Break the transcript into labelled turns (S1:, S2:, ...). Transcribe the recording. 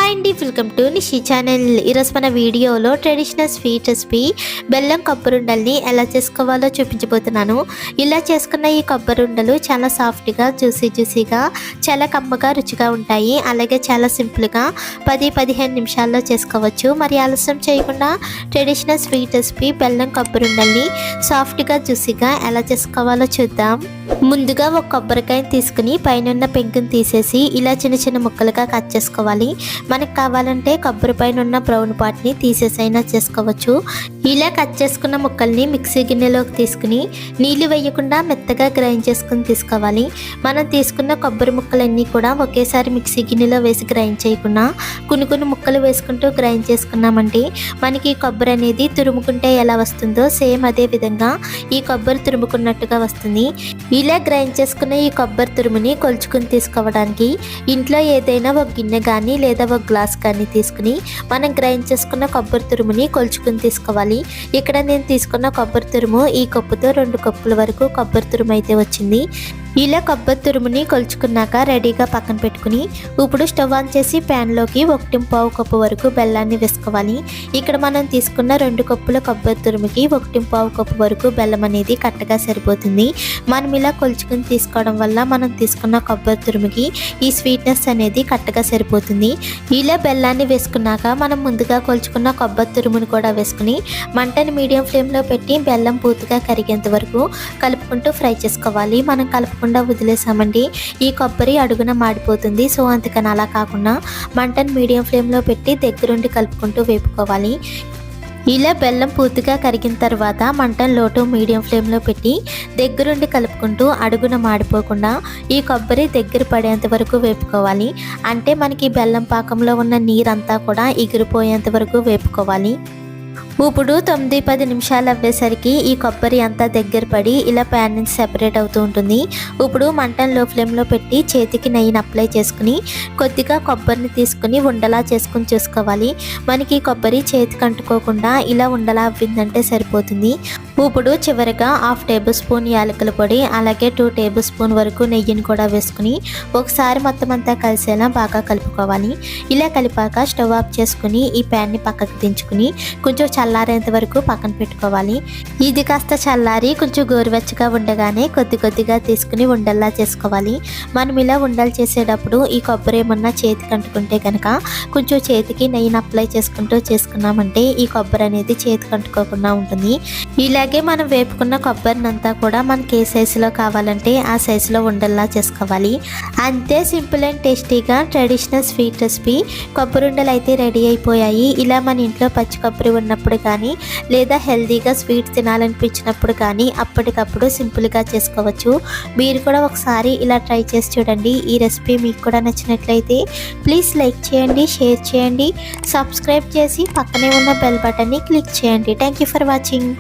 S1: Hi అండి, welcome to Nishi channel. ఈరోజు మన వీడియోలో ట్రెడిషనల్ స్వీట్ రెసిపీ బెల్లం కొబ్బరుండల్ని ఎలా చేసుకోవాలో చూపించబోతున్నాను. ఇలా చేసుకున్న ఈ కొబ్బరుండలు చాలా సాఫ్ట్గా జ్యూసీగా చాలా కమ్మగా రుచిగా ఉంటాయి. అలాగే చాలా సింపుల్గా 10-15 నిమిషాల్లో చేసుకోవచ్చు. మరి ఆలస్యం చేయకుండా ట్రెడిషనల్ స్వీట్ రెసిపీ బెల్లం కొబ్బరుండల్ని సాఫ్ట్గా జ్యూసీగా ఎలా చేసుకోవాలో చూద్దాం. ముందుగా ఒక కొబ్బరికాయని తీసుకుని పైన పెంకుని తీసేసి ఇలా చిన్న చిన్న ముక్కలుగా కట్ చేసుకోవాలి. మనకు కావాలంటే కొబ్బరి పైన ఉన్న బ్రౌన్ పార్ట్ని తీసేసైనా చేసుకోవచ్చు. ఇలా కట్ చేసుకున్న ముక్కల్ని మిక్సీ గిన్నెలోకి తీసుకుని నీళ్లు వేయకుండా మెత్తగా గ్రైండ్ చేసుకుని తీసుకోవాలి. మనం తీసుకున్న కొబ్బరి ముక్కలన్నీ కూడా ఒకేసారి మిక్సీ గిన్నెలో వేసి గ్రైండ్ చేయకుండా కొన్ని ముక్కలు వేసుకుంటూ గ్రైండ్ చేసుకున్నామంటే మనకి కొబ్బరి అనేది తురుముకుంటే ఎలా వస్తుందో సేమ్ అదే విధంగా ఈ కొబ్బరి తురుముకున్నట్టుగా వస్తుంది. ఇలా గ్రైండ్ చేసుకున్న ఈ కొబ్బరి తురుముని కొలుచుకుని తీసుకోవడానికి ఇంట్లో ఏదైనా ఒక గిన్నె కానీ లేదా ఒక గ్లాస్ కానీ తీసుకుని మనం గ్రైండ్ చేసుకున్న కొబ్బరి తురుముని కొలుచుకుని తీసుకోవాలి. ఇక్కడ నేను తీసుకున్న కొబ్బరి తురుము ఈ కప్పుతో 2 కప్పుల వరకు కొబ్బరి తురుము అయితే వచ్చింది. ఇలా కొబ్బరి తురుముని కొలుచుకున్నాక రెడీగా పక్కన పెట్టుకుని ఇప్పుడు స్టవ్ ఆన్ చేసి ప్యాన్లోకి 1.5 కప్పు వరకు బెల్లాన్ని వేసుకోవాలి. ఇక్కడ మనం తీసుకున్న 2 కప్పుల కొబ్బరి తురుముకి 1.5 కప్పు వరకు బెల్లం అనేది కరెక్ట్గా సరిపోతుంది. మనం ఇలా కొలుచుకుని తీసుకోవడం వల్ల మనం తీసుకున్న కొబ్బరి తురుముకి ఈ స్వీట్నెస్ అనేది కరెక్ట్గా సరిపోతుంది. ఇలా బెల్లాన్ని వేసుకున్నాక మనం ముందుగా కొలుచుకున్న కొబ్బరి తురుముని కూడా వేసుకుని మంటని మీడియం ఫ్లేమ్లో పెట్టి బెల్లం పూర్తిగా కరిగేంత వరకు కలుపుకుంటూ ఫ్రై చేసుకోవాలి. మనం కలుపుకుంటూ వదిలేసామండి ఈ కొబ్బరి అడుగున మాడిపోతుంది. సో అందుకని అలా కాకుండా మంటను మీడియం ఫ్లేమ్లో పెట్టి దగ్గరుండి కలుపుకుంటూ వేపుకోవాలి. ఇలా బెల్లం పూర్తిగా కరిగిన తర్వాత మంటను లో టు మీడియం ఫ్లేమ్లో పెట్టి దగ్గరుండి కలుపుకుంటూ అడుగున మాడిపోకుండా ఈ కొబ్బరి దగ్గర పడేంత వరకు వేపుకోవాలి. అంటే మనకి బెల్లం పాకంలో ఉన్న నీరంతా కూడా ఎగిరిపోయేంత వరకు వేపుకోవాలి. ఇప్పుడు 9-10 నిమిషాలు అవ్వేసరికి ఈ కొబ్బరి అంతా దగ్గర పడి ఇలా ప్యాన్ నుంచి సెపరేట్ అవుతూ ఉంటుంది. ఇప్పుడు మంటను లో ఫ్లేమ్లో పెట్టి చేతికి నెయ్యిని అప్లై చేసుకుని కొద్దిగా కొబ్బరిని తీసుకుని ఉండలా చేసుకుని చూసుకోవాలి. మనకి కొబ్బరి చేతికి అంటుకోకుండా ఇలా ఉండలా అవ్విందంటే సరిపోతుంది. ఇప్పుడు చివరిగా 1/2 టేబుల్ స్పూన్ యాలకుల పొడి అలాగే 2 టేబుల్ స్పూన్ వరకు నెయ్యిని కూడా వేసుకుని ఒకసారి మొత్తం అంతా కలిసేలా బాగా కలుపుకోవాలి. ఇలా కలిపాక స్టవ్ ఆఫ్ చేసుకుని ఈ ప్యాన్ని పక్కకు దించుకుని కొంచెం చల్లారేంత వరకు పక్కన పెట్టుకోవాలి. ఇది కాస్త చల్లారి కొంచెం గోరువెచ్చగా ఉండగానే కొద్దిగా తీసుకుని ఉండల్లా చేసుకోవాలి. మనం ఇలా ఉండలు చేసేటప్పుడు ఈ కొబ్బరి ఏమన్నా చేతికి అంటుకుంటే కనుక కొంచెం చేతికి నెయ్యిని అప్లై చేసుకున్నామంటే ఈ కొబ్బరి అనేది చేతికి అంటుకోకుండా ఉంటుంది. ఇలాగే మనం వేపుకున్న కొబ్బరినంతా కూడా మనకి ఏ సైజులో కావాలంటే ఆ సైజులో ఉండల్లా చేసుకోవాలి. అంతే, సింపుల్ అండ్ టేస్టీగా ట్రెడిషనల్ స్వీట్ రెసిపీ కొబ్బరి ఉండలు అయితే రెడీ అయిపోయాయి. ఇలా మన ఇంట్లో పచ్చి కొబ్బరి ఉన్నప్పుడు కానీ లేదా హెల్తీగా స్వీట్ తినాలనిపించినప్పుడు కానీ అప్పటికప్పుడు సింపుల్గా చేసుకోవచ్చు. మీరు కూడా ఒకసారి ఇలా ట్రై చేసి చూడండి. ఈ రెసిపీ మీకు కూడా నచ్చినట్లయితే ప్లీజ్ లైక్ చేయండి, షేర్ చేయండి, సబ్స్క్రైబ్ చేసి పక్కనే ఉన్న బెల్ బటన్ని క్లిక్ చేయండి. Thank you for watching.